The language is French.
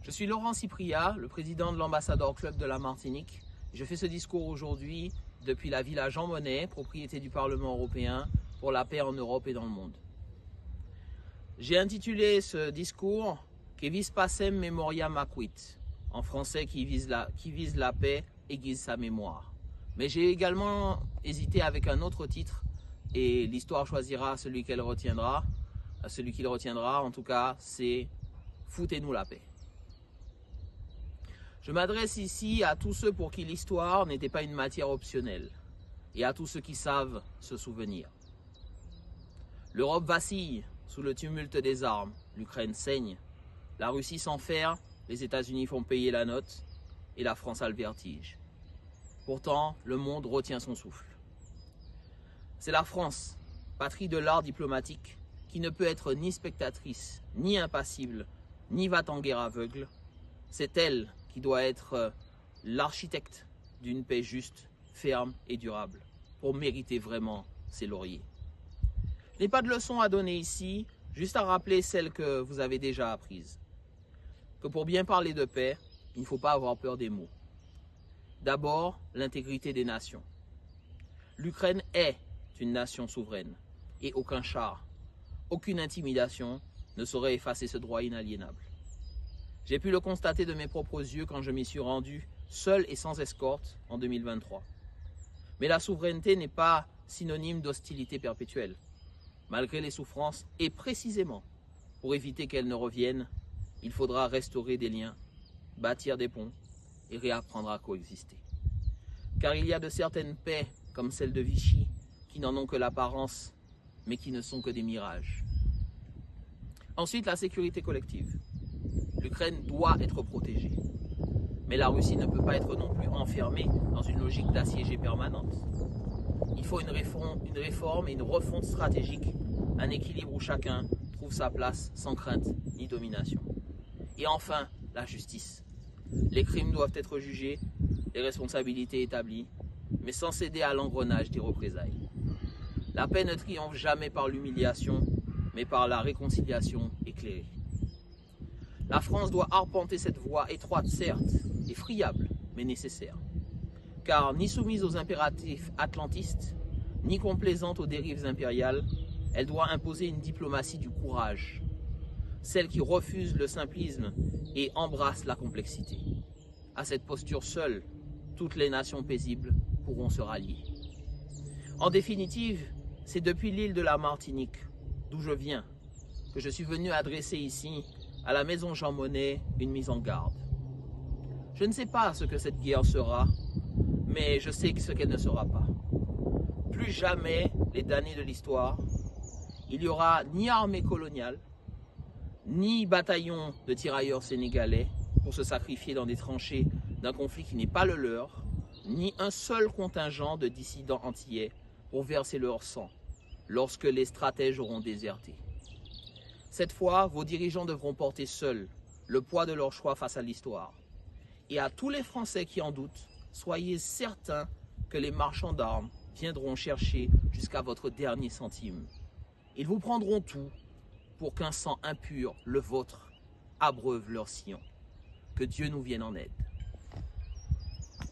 Je suis Laurent Cypria, le président de l'Ambassador Club de la Martinique. Je fais ce discours aujourd'hui depuis la Villa Jean Monnet, propriété du Parlement européen, pour la paix en Europe et dans le monde. J'ai intitulé ce discours « Que vis pacem memoria maquit », en français qui vise la paix aiguise sa mémoire. Mais j'ai également hésité avec un autre titre et l'histoire choisira celui qu'il retiendra. En tout cas, c'est « Foutez-nous la paix ». Je m'adresse ici à tous ceux pour qui l'histoire n'était pas une matière optionnelle et à tous ceux qui savent se souvenir. L'Europe vacille sous le tumulte des armes, l'Ukraine saigne, la Russie s'enferre, les États-Unis font payer la note et la France a le vertige. Pourtant, le monde retient son souffle. C'est la France, patrie de l'art diplomatique, qui ne peut être ni spectatrice, ni impassible, ni va-t-en-guerre aveugle. C'est elle qui doit être l'architecte d'une paix juste, ferme et durable, pour mériter vraiment ses lauriers. Je n'ai pas de leçon à donner ici, juste à rappeler celles que vous avez déjà apprises. Que pour bien parler de paix, il ne faut pas avoir peur des mots. D'abord, l'intégrité des nations. L'Ukraine est une nation souveraine et aucun char, aucune intimidation ne saurait effacer ce droit inaliénable. J'ai pu le constater de mes propres yeux quand je m'y suis rendu, seul et sans escorte, en 2023. Mais la souveraineté n'est pas synonyme d'hostilité perpétuelle. Malgré les souffrances, et précisément pour éviter qu'elles ne reviennent, il faudra restaurer des liens, bâtir des ponts et réapprendre à coexister. Car il y a de certaines paix, comme celle de Vichy, qui n'en ont que l'apparence, mais qui ne sont que des mirages. Ensuite, la sécurité collective. L'Ukraine doit être protégée. Mais la Russie ne peut pas être non plus enfermée dans une logique d'assiégé permanente. Il faut une réforme et une refonte stratégique, un équilibre où chacun trouve sa place sans crainte ni domination. Et enfin, la justice. Les crimes doivent être jugés, les responsabilités établies, mais sans céder à l'engrenage des représailles. La paix ne triomphe jamais par l'humiliation, mais par la réconciliation éclairée. La France doit arpenter cette voie étroite, certes, et friable, mais nécessaire. Car ni soumise aux impératifs atlantistes, ni complaisante aux dérives impériales, elle doit imposer une diplomatie du courage, celle qui refuse le simplisme et embrasse la complexité. À cette posture seule, toutes les nations paisibles pourront se rallier. En définitive, c'est depuis l'île de la Martinique, d'où je viens, que je suis venu adresser ici, à la maison Jean Monnet, une mise en garde. Je ne sais pas ce que cette guerre sera, mais je sais ce qu'elle ne sera pas. Plus jamais, les damnés de l'histoire, il n'y aura ni armée coloniale, ni bataillon de tirailleurs sénégalais pour se sacrifier dans des tranchées d'un conflit qui n'est pas le leur, ni un seul contingent de dissidents antillais pour verser leur sang lorsque les stratèges auront déserté. Cette fois, vos dirigeants devront porter seuls le poids de leur choix face à l'histoire. Et à tous les Français qui en doutent, soyez certains que les marchands d'armes viendront chercher jusqu'à votre dernier centime. Ils vous prendront tout pour qu'un sang impur, le vôtre, abreuve leur sillon. Que Dieu nous vienne en aide.